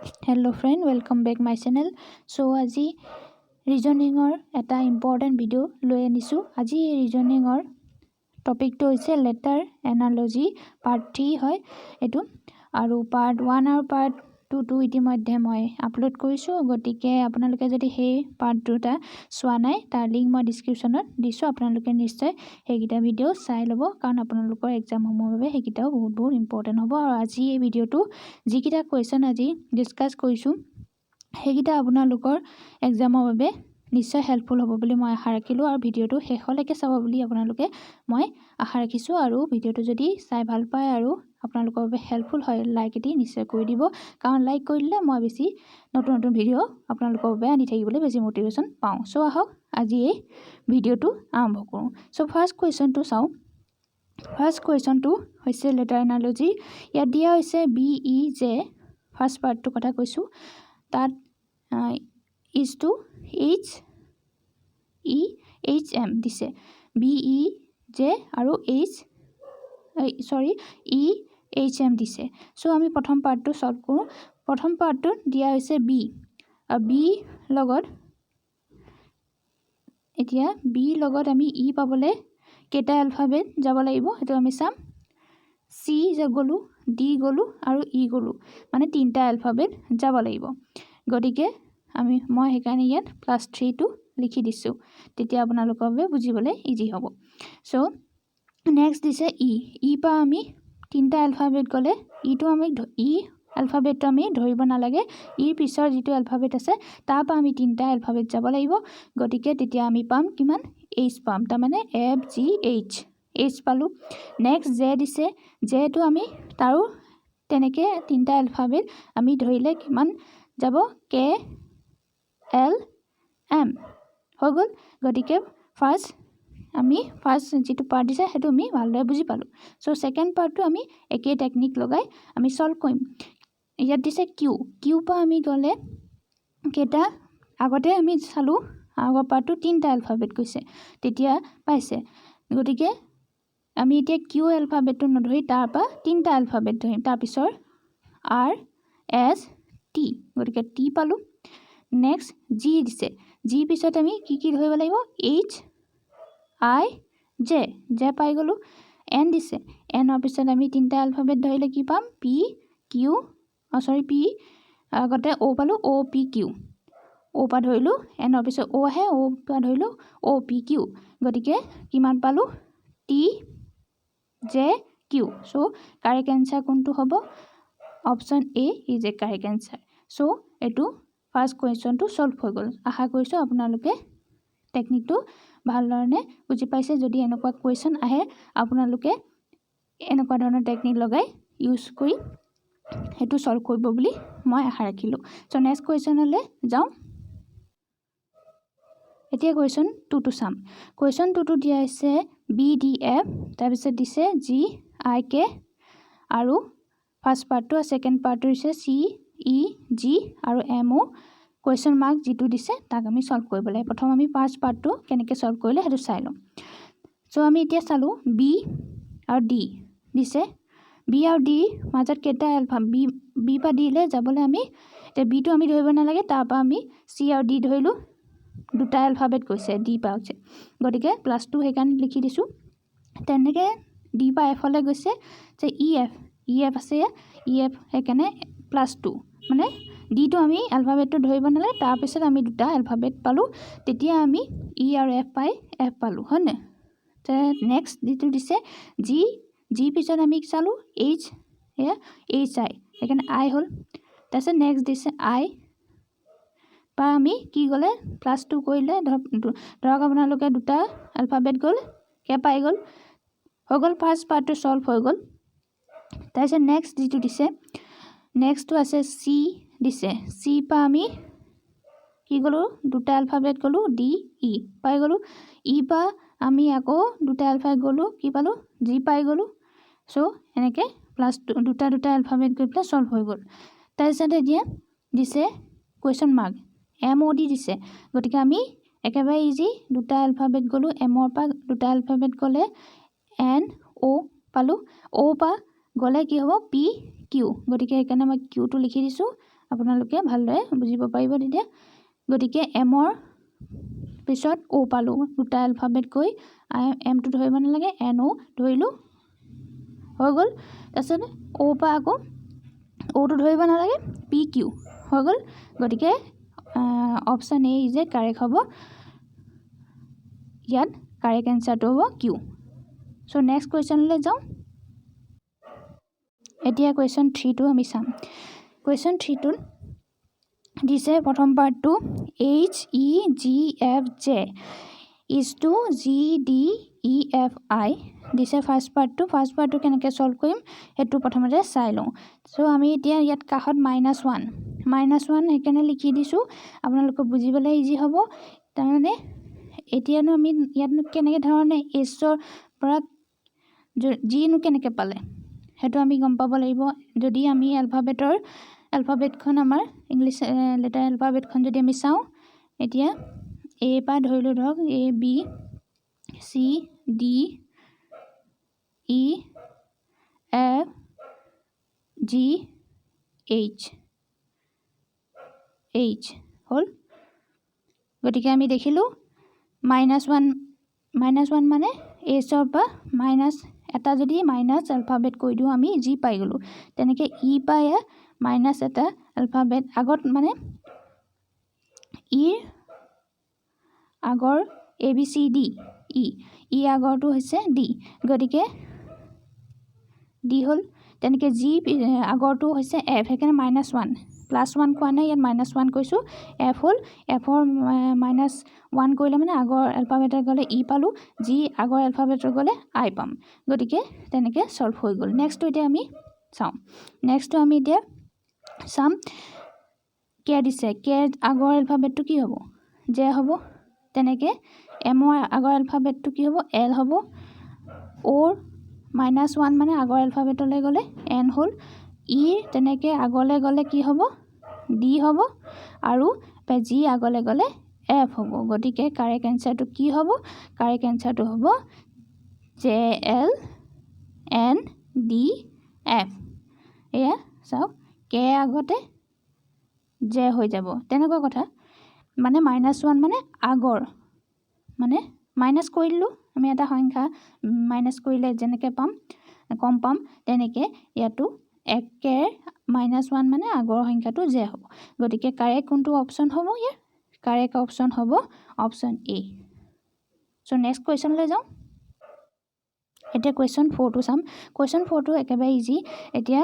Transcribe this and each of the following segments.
Hello friend, welcome back my channel. So আজি ৰিজনিঙৰ এটা important video' লৈ আনিছোঁ। আজি এই ৰিজনিঙৰ টপিকটো হৈছে লেটাৰ এনালজি পাৰ্ট 3 হয় এইটো, আৰু পাৰ্ট 1 আৰু পাৰ্ট 2 ইতিমধ্যে মই আপলোড কৰিছোঁ। গতিকে আপোনালোকে যদি সেই পাৰ্ট 2টা চোৱা নাই তাৰ লিংক মই ডিছক্ৰিপশ্যনত দিছোঁ, আপোনালোকে নিশ্চয় সেইকেইটা ভিডিঅ' চাই ল'ব, কাৰণ আপোনালোকৰ এক্সামসমূহৰ বাবে সেইকেইটাও বহুত ইম্পৰ্টেণ্ট হ'ব। আৰু আজি এই ভিডিঅ'টো যিকেইটা কুৱেশ্যন আজি ডিছকাছ কৰিছোঁ সেইকেইটা আপোনালোকৰ এক্সামৰ বাবে নিশ্চয় হেল্পফুল হ'ব বুলি মই আশা ৰাখিলোঁ, আৰু ভিডিঅ'টো শেষলৈকে চাব বুলি আপোনালোকে মই আশা ৰাখিছোঁ। আৰু ভিডিঅ'টো যদি চাই ভাল পায় আৰু আপোনালোকৰ বাবে হেল্পফুল হয়, লাইক এটি নিশ্চয় কৰি দিব, কাৰণ লাইক কৰি দিলে মই বেছি নতুন ভিডিঅ' আপোনালোকৰ বাবে আনি থাকিবলৈ বেছি মটিভেশ্যন পাওঁ। চ' আহক আজি এই ভিডিঅ'টো আৰম্ভ কৰোঁ। চ' ফাৰ্ষ্ট কুৱেশ্যনটো চাওঁ। ফাৰ্ষ্ট কুৱেশ্যনটো হৈছে লেটাৰ এনালজি। ইয়াত দিয়া হৈছে BEJ, ফাৰ্ষ্ট পাৰ্টটোৰ কথা কৈছোঁ। তাত ইজ টু HEHM দিছে, BEJ আৰু EHM দিছে। চ' আমি প্ৰথম পাৰ্টটো চল্ভ কৰোঁ। প্ৰথম পাৰ্টটোত দিয়া হৈছে B, আৰু B লগত আমি E পাবলৈ কেইটা এলফাবেট যাব লাগিব সেইটো আমি চাম। C গ'লোঁ, D গ'লোঁ আৰু E গ'লোঁ, মানে 3টা এলফাবেট যাব লাগিব। গতিকে মই সেইকাৰণে ইয়াত +3টো লিখি দিছোঁ, তেতিয়া আপোনালোকৰ বাবে বুজিবলৈ ইজি হ'ব। চ' নেক্সট দিছে E পৰা আমি 3টা এলফাবেট গ'লে E এলফাবেটটো আমি ধৰিব নালাগে, ইৰ পিছৰ যিটো এলফাবেট আছে তাৰ পৰা আমি 3টা এলফাবেট যাব লাগিব। গতিকে তেতিয়া আমি পাম কিমান? H পাম, তাৰমানে FGH পালোঁ। নেক্সট J দিছে, Jটো আমি তাৰো তেনেকৈ 3টা এলফাবেট আমি ধৰিলে কিমান যাব? KLM হৈ গ'ল। গতিকে ফাৰ্ষ্ট যিটো পাৰ্ট দিছে সেইটো আমি ভালদৰে বুজি পালোঁ। চ' ছেকেণ্ড পাৰ্টটো আমি একেই টেকনিক লগাই আমি চল্ভ কৰিম। ইয়াত দিছে কিউ পৰা আমি গ'লে কেইটা? আগতে আমি চালোঁ আগৰ পাৰ্টটো 3টা এলফাবেট গৈছে, তেতিয়া পাইছে। গতিকে আমি এতিয়া কিউ এলফাবেটটো নধৰি তাৰ পৰা 3টা এলফাবেট ধৰিম, তাৰপিছৰ RST, গতিকে T পালোঁ। নেক্সট G দিছে, G পিছত আমি কি ধৰিব লাগিব? HIJ পাই গ'লোঁ। N দিছে, Nৰ পিছত আমি 3টা এলফাবেট ধৰিলে কি পাম? P আগতে O পালোঁ, OPQ, O পৰা ধৰিলোঁ, Nৰ পিছত O আহে, O পৰা ধৰিলোঁ OPQ, গতিকে কিমান পালোঁ? TJQ। চ' কাৰেক্ট এনচাৰ কোনটো হ'ব? Option A is a correct answer. So' এইটো ফাৰ্ষ্ট কুৱেশ্যনটো চল্ভ হৈ গ'ল। আশা কৰিছোঁ আপোনালোকে টেকনিকটো ভালধৰণে বুজি পাইছে। যদি এনেকুৱা কুৱেশ্যন আহে আপোনালোকে এনেকুৱা ধৰণৰ টেকনিক লগাই ইউজ কৰি সেইটো চল্ভ কৰিব বুলি মই আশা ৰাখিলোঁ। চ' নেক্সট কুৱেশ্যনলৈ যাওঁ। এতিয়া কুৱেশ্যন 2টো চাম। কুৱেশ্যন 2টো দিয়া হৈছে BDF, তাৰপিছত দিছে GIK, আৰু ফাৰ্ষ্ট পাৰ্টটো আৰু ছেকেণ্ড পাৰ্টটো দিছে CEG আৰু MO। কুৱেশ্যন মাৰ্ক যিটো দিছে তাক আমি চল্ভ কৰিব লাগে। প্ৰথম আমি ফাৰ্ষ্ট পাৰ্টটো কেনেকৈ চল্ভ কৰিলে সেইটো চাই লওঁ। চ' আমি এতিয়া চালোঁ B আৰু D দিছে। B আৰু D মাজত কেইটা B পৰা Dলৈ যাবলৈ আমি এতিয়া Bটো আমি ধৰিব নালাগে, তাৰ পৰা আমি C আৰু D ধৰিলোঁ, 2টা এলফাবেট গৈছে D পৰা হৈছে, গতিকে +2 সেইকাৰণে লিখি দিছোঁ। তেনেকৈ D পৰা Fলৈ গৈছে যে EF আছে, EF সেইকাৰণে +2, মানে Dটো আমি এলফাবেটটো ধৰিব নালাগে, তাৰপিছত আমি 2টা এলফাবেট পালোঁ, তেতিয়া আমি E আৰু F পালোঁ, হয়নে? নেক্সট যিটো দিছে G পিছত আমি চালোঁ HI, সেইকাৰণে I হ'ল। তাৰপিছত নেক্সট দিছে I পৰা আমি কি গ'লে +2 কৰিলে ধৰক আপোনালোকে 2টা এলফাবেট গ'ল, পাই গ'ল, হৈ গ'ল। ফাৰ্ষ্ট পাৰ্টটো চল্ভ হৈ গ'ল। তাৰপিছত নেক্সট যিটো দিছে, নেক্সটটো আছে C দিছে। C পৰা আমি কি গ'লোঁ? 2টা এলফাবেট গ'লোঁ, DE পাই গ'লোঁ। E পৰা আমি আকৌ 2টা এলফাবেট গ'লোঁ, কি পালোঁ? G পাই গ'লোঁ। চ' এনেকৈ +2 2টা এলফাবেট গৈ পেলাই চল্ভ হৈ গ'ল। তাৰপিছত এতিয়া দিছে কুৱেশ্যন মাৰ্ক MOD দিছে, গতিকে আমি একেবাৰে ইজি 2টা এলফাবেট গ'লোঁ, Mৰ পৰা 2টা এলফাবেট গ'লে NO পালোঁ, O পৰা গ'লে কি হ'ব? PQ, গতিকে সেইকাৰণে মই Qটো লিখি দিছোঁ, আপোনালোকে ভালদৰে বুজিব পাৰিব তেতিয়া গতিকে এমৰ পিছত অ' পালোঁ দুটা এলফাবেট কৈ এমটো ধৰিব নালাগে এন অ' ধৰিলোঁ হৈ গ'ল তাৰপিছত অ' পৰা আকৌ অ'টো ধৰিব নালাগে পি কিউ হৈ গ'ল গতিকে option A is a correct হ'ব ইয়াত কাৰেক্ট এনচাৰটো হ'ব কিউ চ' নেক্সট কুৱেশ্যনলৈ যাওঁ এতিয়া কুৱেশ্যন 3টো আমি চাম কুৱেশ্যন 3টোত দিছে প্ৰথম পাৰ্টটো H E G F J is to G D E F I দিছে ফাৰ্ষ্ট পাৰ্টটো কেনেকৈ ছল্ভ কৰিম সেইটো প্ৰথমতে চাই লওঁ চ' আমি এতিয়া ইয়াত কাষত -1 সেইকাৰণে লিখি দিছোঁ আপোনালোকক বুজিবলৈ ইজি হ'ব তাৰমানে এতিয়ানো আমি ইয়াতনো কেনেকৈ ধৰণে এইচৰ পৰা জিনো কেনেকৈ পালে সেইটো আমি গম পাব লাগিব যদি আমি এলফাবেটখন আমাৰ ইংলিছ লেটাৰ এলফাবেটখন যদি আমি চাওঁ এতিয়া এ পৰা ধৰিলোঁ ধৰক A B C D E F G H হ'ল গতিকে আমি দেখিলোঁ -1 মানে এইচৰ পৰা মাইনাছ এটা যদি মাইনাছ এলফাবেট কৈ দিওঁ আমি জি পাই গ'লোঁ তেনেকৈ ই পাই মাইনাছ এটা এলফাবেট আগত মানে ইৰ আগৰ এ বি চি ডি ই আগৰটো হৈছে ডি গতিকে ডি হ'ল তেনেকৈ জি আগৰটো হৈছে এফ সেইকাৰণে -1 +1 কোৱা নাই ইয়াত -1 কৈছোঁ এফ হ'ল এফৰ -1 কৰিলে মানে আগৰ এলফাবেটত গ'লে ই পালোঁ জি আগৰ এলফাবেটত গ'লে আই পাম গতিকে তেনেকৈ ছল্ভ হৈ গ'ল নেক্সটটো এতিয়া আমি চাওঁ নেক্সটটো আমি এতিয়া চাম কে দিছে কে আগৰ এলফাবেটটো কি হ'ব জে হ'ব তেনেকৈ এমৰ আগৰ এলফাবেটটো কি হ'ব এল হ'ব অ'ৰ -1 মানে আগৰ এলফাবেটলৈ গ'লে এন হ'ল ইৰ তেনেকৈ আগলৈ গ'লে কি হ'ব ডি হ'ব আৰু জি আগলৈ গ'লে এফ হ'ব গতিকে কাৰেক্ট এনচাৰটো কি হ'ব কাৰেক্ট এনচাৰটো হ'ব J L N D F এয়া চাওক কে আগতে জে হৈ যাব তেনেকুৱা কথা মানে -1 মানে আগৰ মানে মাইনাছ কৰি দিলোঁ আমি এটা সংখ্যা মাইনাছ কৰিলে যেনেকৈ পাম কম পাম তেনেকৈ ইয়াতো একে -1 মানে আগৰ সংখ্যাটো জে হ'ব গতিকে কাৰেক্ট কোনটো অপশ্যন হ'ব ইয়াৰ কাৰেক্ট অপশ্যন হ'ব অপশ্যন এ চ' নেক্সট কুৱেশ্যনলৈ যাওঁ এতিয়া কুৱেশ্যন 4টো চাম কুৱেশ্যন 4টো একেবাৰে ইজি এতিয়া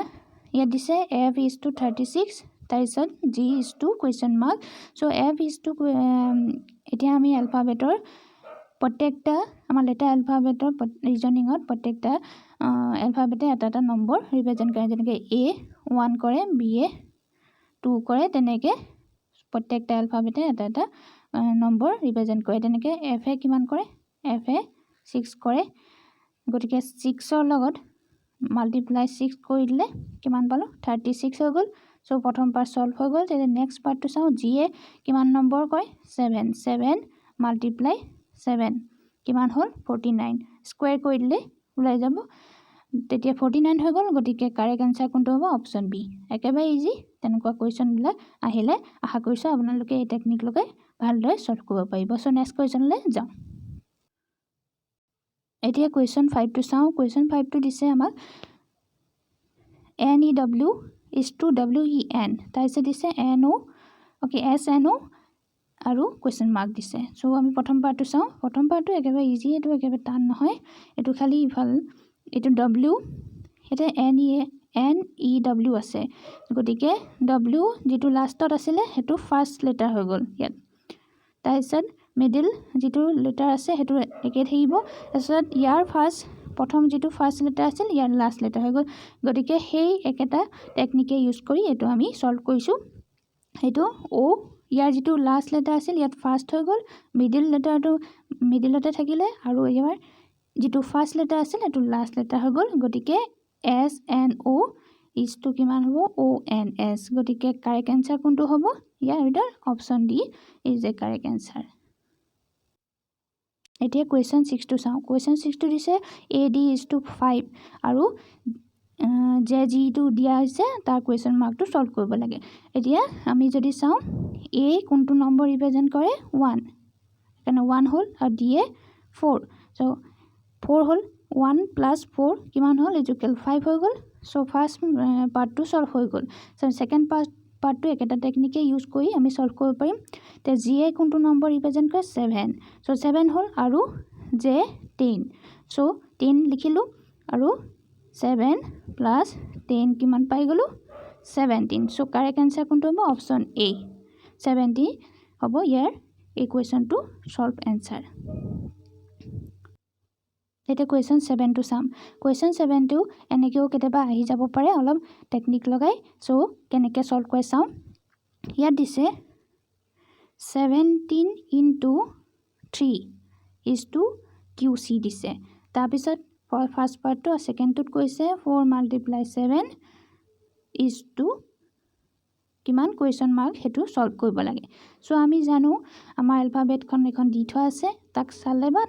ইয়াত দিছে এফ ইজ টু 36 তাৰপিছত G is to question mark so' F is to এতিয়া আমি এলফাবেটৰ প্ৰত্যেকটা আমাৰ লেটাৰ এলফাবেটৰ ৰিজনিঙত প্ৰত্যেকটা এলফাবেটে এটা নম্বৰ ৰিপ্ৰেজেণ্ট কৰে যেনেকৈ এ 1 কৰে বি এ 2 কৰে তেনেকৈ প্ৰত্যেকটা এলফাবেটে এটা নম্বৰ ৰিপ্ৰেজেণ্ট কৰে তেনেকৈ এফে কিমান কৰে এফে 6 কৰে গতিকে 6ৰ লগত মাল্টিপ্লাই 6 কৰি দিলে কিমান পালোঁ 36 হৈ গ'ল চ' প্ৰথম পাৰ্ট ছল্ভ হৈ গ'ল তেতিয়া নেক্সট পাৰ্টটো চাওঁ জিয়ে কিমান নম্বৰ কৰে 7 মাল্টিপ্লাই 7 কিমান হ'ল 49 স্কুৱেৰ কৰি দিলে ওলাই যাব তেতিয়া 49 হৈ গ'ল গতিকে কাৰেক্ট এনচাৰ কোনটো হ'ব অপশ্যন বি একেবাৰে ইজি তেনেকুৱা কুৱেশ্যনবিলাক আহিলে আশা কৰিছোঁ আপোনালোকে এই টেকনিক লগাই ভালদৰে ছল্ভ কৰিব পাৰিব চ' নেক্সট কুৱেশ্যনলৈ যাওঁ এতিয়া কুৱেশ্যন 5টো চাওঁ কুৱেশ্যন 5টো দিছে আমাক N E W is to W E N তাৰপিছত দিছে N O' okay S N O' আৰু কুৱেশ্যন মাৰ্ক দিছে চ' আমি প্ৰথম পাৰ্টটো চাওঁ প্ৰথম পাৰ্টটো একেবাৰে ইজি এইটো একেবাৰে টান নহয় এইটো খালি ইফাল এইটো ডব্লিউ এতিয়া এন ই ডব্লিউ আছে গতিকে ডব্লিউ যিটো লাষ্টত আছিলে সেইটো ফাৰ্ষ্ট লেটাৰ হৈ গ'ল ইয়াত তাৰপিছত মিডিল যিটো লেটাৰ আছে সেইটো একে থাকিব তাৰপিছত ইয়াৰ প্ৰথম যিটো ফাৰ্ষ্ট লেটাৰ আছিল ইয়াৰ লাষ্ট লেটাৰ হৈ গ'ল গতিকে সেই একেটা টেকনিকে ইউজ কৰি এইটো আমি ছল্ভ কৰিছোঁ সেইটো অ' ইয়াৰ যিটো লাষ্ট লেটাৰ আছিল ইয়াত ফাৰ্ষ্ট হৈ গ'ল মিডিল লেটাৰটো মিডিলতে থাকিলে আৰু ইয়াৰ যিটো ফাৰ্ষ্ট লেটাৰ আছিল সেইটো লাষ্ট লেটাৰ হৈ গ'ল গতিকে S N O' is to কিমান হ'ব অ' এন এছ গতিকে কাৰেক্ট এনচাৰ কোনটো হ'ব ইয়াৰ ভিতৰত option D is a correct answer এতিয়া কুৱেশ্যন 6টো চাওঁ কুৱেশ্যন 6টো দিছে এ ডি ইজ টু 5 আৰু যে যিটো দিয়া হৈছে তাৰ কুৱেশ্যন মাৰ্কটো সলভ কৰিব লাগে এতিয়া আমি যদি চাওঁ এ কোনটো নম্বৰ ৰিপ্ৰেজেন্ট কৰে 1 কাৰণ 1 হ'ল আৰু ডি এ 4 সো 4 হ'ল 1 + 4 কিমান হ'ল ইকুৱেল 5 হৈ গ'ল সো ফাৰ্স্ট পাৰ্টটো সলভ হৈ গ'ল সো সেকেন্ড পাৰ্টটো একেটা টেকনিকে ইউজ কৰি আমি সলভ কৰিব পাৰিম তে জি এ কোনটো নম্বৰ ৰিপ্ৰেজেন্ট কৰে 7 সো 7 হ'ল আৰু জে 10 সো 10 লিখিলো আৰু 7 + 10 কিমান পাই গলো 17 সো কাৰেক্ট आंसर কোনটো হ'ব অপচন এ 70 হ'ব ইয়াৰ এই কুৱেশ্যনটো সলভ आंसर এটা কুৱেশ্যন 7 টো চাম কুৱেশ্যন 7 টো এনেকেও কেতিয়াবা আহি যাব পাৰে অলপ টেকনিক লগাই সো কেনেকে সলভ কৰে চাম ইয়াত দিছে 17 * 3 is to QC দিছে তাৰ পিছত ফাৰ্স্ট পাৰ্টটো সেকেন্ডটোত কৈছে 4 × 7 is to কিমান কুৱেশ্যন মাৰ্ক হেতু সলভ কৰিব লাগে সো আমি জানো আমাৰ এলফাবেটখন এখন দি থোৱা আছে তাক চালে বা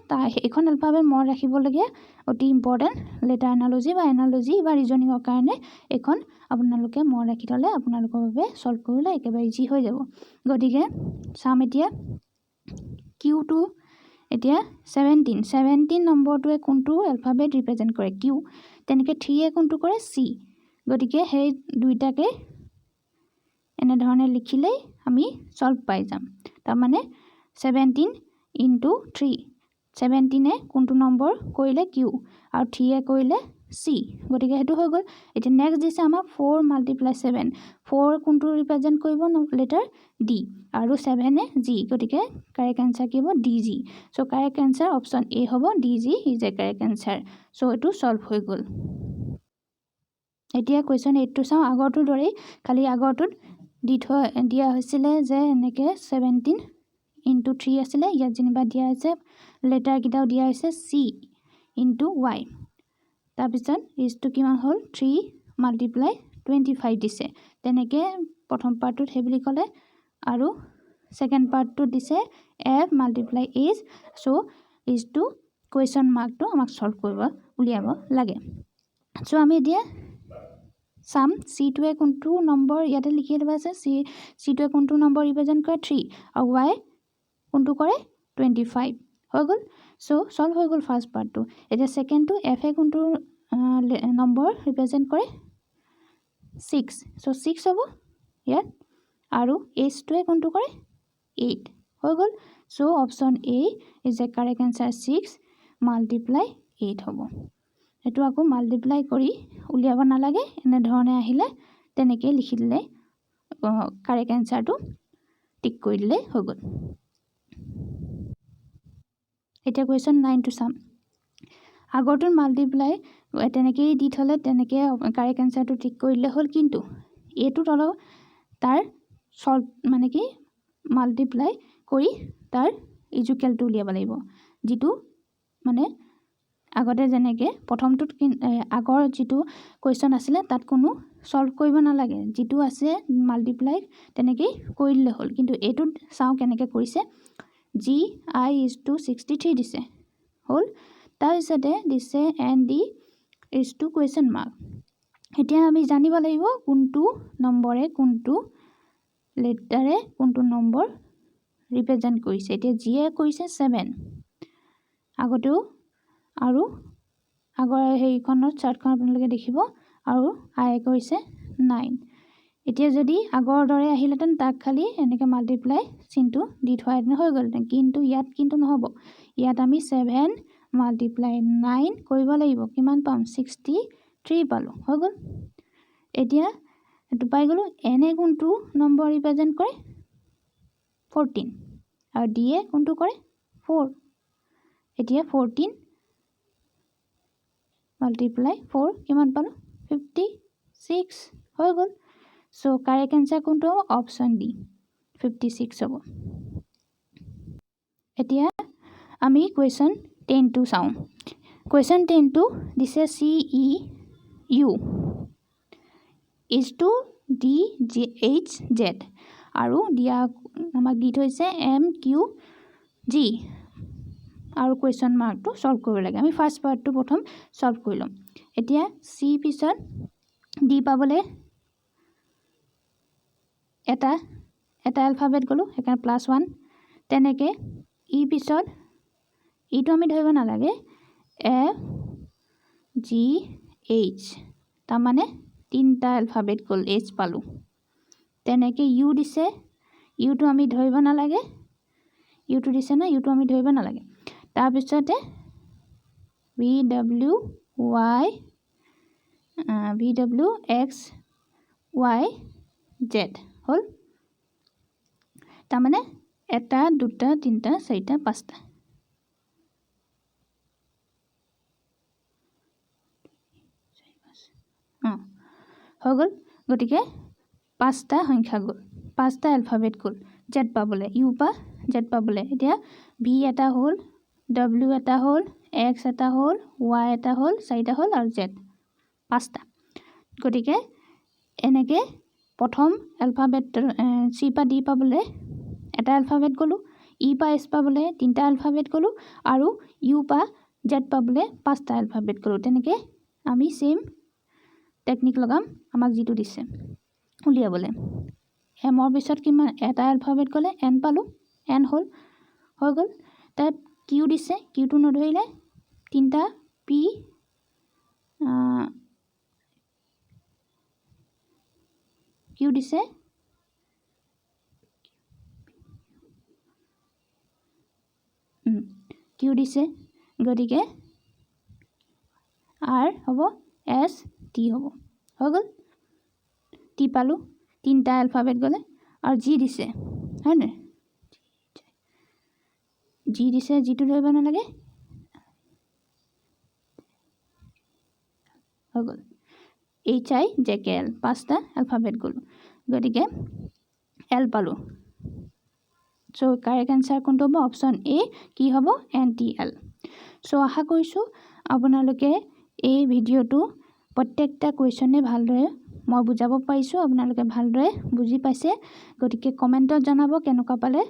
এখন এলফাবেট মন ৰাখিব লাগে অতি ইম্পৰ্টেন্ট লেটাৰ এনালজি বা এনালজি বা ৰিজনিংৰ কাৰণে এখন আপোনালোকে মন ৰাখি থলে আপোনালোকৰ বাবে সলভ কৰিলে একেবাৰে ইজি হৈ যাব গতিকে চাম এতিয়া কিউটো এতিয়া 17 নম্বৰটোৱে কোনটো এলফাবেট ৰিপ্ৰেজেন্ট কৰে কিউ তেনেকে 3 এ কোনটো কৰে সি গতিকে সেই দুইটাকে এনে ধৰণে লিখিলে আমি সলভ পাই যাম তাৰ মানে 17 * 3 17 এ কোনটো নম্বৰ কৰিলে কিউ আৰু 3 এ কৰিলে সি গতিকে হেতু হৈ গল এতিয়া নেক্সট দিছে আমাৰ 4 × 7 4 কোনটো ৰিপ্ৰেজেন্ট কৰিব লেটাৰ ডি আৰু 7 এ জি গতিকে কারেক্ট आंसर কি হ'ব D G so correct answer option A হ'ব D G is a correct answer so এটো সলভ হৈ গল এতিয়া কুৱেশ্যন 8 টো চাও আগৰটো দৰেই খালি আগৰটোত দিয়া হৈছিলে যে এনেকে 17 * 3 আছিলে ইয়াত যেনিবা দিয়া আছে লেটাৰ কিটাও দিয়া হৈছে সি * y তাৰ পিছত ইজ টু কিমান হ'ল 3 × 25 দিছে তেনেকে প্ৰথম পাৰ্টটোত হে বুলি ক'লে আৰু সেকেন্ড পাৰ্টটোত দিছে f × h so is to question মাৰ্কটো আমাক সলভ কৰিব উলিয়াব লাগে সো আমি এতিয়া সাম c2 কোনটো নম্বৰ ইয়াতে লিখি দিয়া আছে c2 কোনটো নম্বৰ ৰিপ্ৰেজেন্ট কৰে 3 আৰু y কোনটো কৰে 25 হৈ গল সো সলভ হৈ গল ফাৰ্স্ট পাৰ্টটো এতিয়া সেকেন্ডটো f এ কোনটো নম্বৰ ৰিপ্ৰেজেন্ট কৰে 6 সো 6 হ'ব ইয়াত আৰু h2 এ কোনটো কৰে 8 হৈ গল so option A is a correct answer 6 × 8 হ'ব এটো আকৌ মাল্টিপ্লাই কৰি উলিয়াব নালাগে এনে ধৰণে আহিলে তেনেকৈ লিখি দিলে কাৰেক্ট आंसरটো টিক কৰি দিলে হৈ গল এটা কুৱেশ্যন 9 টো চাম আগৰটো মাল্টিপ্লাই তেনেকৈ দি থলে তেনেকৈ কাৰেক্ট आंसरটো টিক কৰিলে হ'ল কিন্তু এটো তল তাৰ সলভ মানে কি মাল্টিপ্লাই কৰি তাৰ ইকুৱেলটো উলিয়াব লাগিব যেটো মানে আগতে যেনেকে প্ৰথমটোত আগৰ যেটো কুৱেশ্যন আছিল তাত কোনো সলভ কৰিব নালাগে যেটো আছে মাল্টিপ্লাই তেনেকৈ কৰিলে হ'ল কিন্তু এটোত চাও কেনেকৈ কৰিছে জি আই ইজ টু 63 দিছে হ'ল তাৰ পিছতে দিছে N D is to question mark এতিয়া আমি জানিব লাগিব কোনটো নম্বৰে কোনটো লেটাৰে কোনটো নম্বৰ ৰিপ্ৰেজেন্ট কৰিছে এতিয়া জি এ কৰিছে 7 আগতেও আৰু আগৰ হেইখনৰ চাৰ্টখন আপোনালোকে দেখিব আৰু আই কৰিছে 9 এতিয়া যদি আগৰ দৰে আহিলেতেন তাক খালি এনেকৈ মাল্টিপ্লাই চিনটো দি থোৱা হৈ গ'ল কিন্তু ইয়াত কিন্তু নহব ইয়াত আমি 7 × 9 কৰিব লাগিব কিমান পাম 63 পালো হৈ গ'ল এতিয়া এটো পাই গলো এনে কোনটো নম্বৰ ৰিপ্ৰেজেন্ট কৰে 14 আৰু ডি এ কোনটো কৰে 4 এতিয়া 14 × 4 কিমান পালো 56 হৈ গল সো কারেক্ট आंसर কোনটো হ'ব অপচন ডি 56 হ'ব এতিয়া আমি কুৱেশ্যন 10 টো চাও কুৱেশ্যন 10 টো দিছে C E U is to D G H Z আৰু দিয়া আমাক দি থৈছে এম কিউ জি আৰু কুৱেশ্যন মাৰ্কটো সলভ কৰিব লাগে আমি ফাৰ্স্ট পাৰ্টটো প্ৰথম সলভ কৰি লম এতিয়া চি পিছত ডি পাবলৈ এটা এলফাবেট গ'লোঁ সেইকাৰণে +1 তেনেকৈ ই পিছত ইটো আমি ধৰিব নালাগে FGH তাৰমানে 3টা এলফাবেট গ'ল H পালোঁ তেনেকৈ ইউ দিছে ইউটো আমি ধৰিব নালাগে ইউটো দিছে না ইউটো আমি ধৰিব নালাগে তাৰপিছতে VWXYZ হ'ল তাৰমানে 1 2 3 4 5টা হৈ গ'ল গতিকে 5টা সংখ্যা গ'ল 5টা এলফাবেট গ'ল জেড পাবলৈ ইউ পা জেড পাবলৈ এতিয়া ভি এটা হ'ল ডব্লিউ এটা হ'ল এক্স এটা হ'ল ৱাই এটা হ'ল 4টা হ'ল আৰু জেড 5টা গতিকে এনেকৈ প্ৰথম এলফাবেট চি পা ডি পাবলৈ এটা এলফাবেট গ'লোঁ ই পা এছ পাবলৈ 3টা এলফাবেট গ'লোঁ আৰু ইউ পা জেড পাবলৈ 5টা এলফাবেট গ'লোঁ তেনেকৈ আমি সেম টেকনিক লগাম আমাক যিটো দিছে উলিয়াবলৈ এমৰ পিছত কিমান এটা এলফাবেট গ'লে এন পালোঁ এন হ'ল হৈ গ'ল তাত কিউ দিছে কিউটো নধৰিলে 3টা পি কিউ দিছে কিউ দিছে গতিকে আৰ হ'ব এছ টি হ'ব হৈ গ'ল টি পালোঁ 3টা এলফাবেট গ'লে আৰু জি দিছে হয়নে জি দিছে জিটো ধৰিব নালাগে হৈ গ'ল HIJKL 5টা এলফাবেট গ'লোঁ গতিকে এল পালোঁ চ' কাৰেক্ট এনচাৰ কোনটো হ'ব অপশ্যন এ কি হ'ব NTL চ' আশা কৰিছোঁ আপোনালোকে এই ভিডিঅ'টো প্ৰত্যেকটা কুৱেশ্যনে ভালদৰে মই বুজাব পাৰিছোঁ আপোনালোকে ভালদৰে বুজি পাইছে গতিকে কমেণ্টত জনাব কেনেকুৱা পালে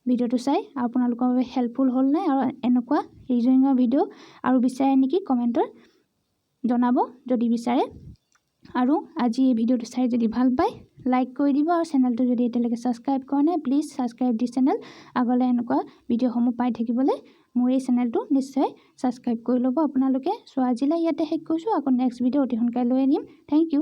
ভিডিঅ'টো চাই আপোনালোকৰ বাবে হেল্পফুল হ'ল নাই আৰু এনেকুৱা ৰিজনিঙৰ ভিডিঅ' আৰু বিচাৰে নেকি কমেণ্টত জনাব যদি বিচাৰে আৰু আজি এই ভিডিঅ'টো চাই যদি ভাল পায় লাইক কৰি দিব আৰু চেনেলটো যদি এতিয়ালৈকে ছাবস্ক্ৰাইব কৰা নাই প্লিজ ছাবস্ক্ৰাইব দি চেনেল আগলৈ এনেকুৱা ভিডিঅ'সমূহ পাই থাকিবলৈ মোৰ এই চেনেলটো নিশ্চয় ছাবস্ক্ৰাইব কৰি ল'ব আপোনালোকে চ' আজিলৈ ইয়াতে শেষ কৰিছোঁ আকৌ নেক্সট ভিডিঅ' অতি সোনকালে লৈ আনিম থেংক ইউ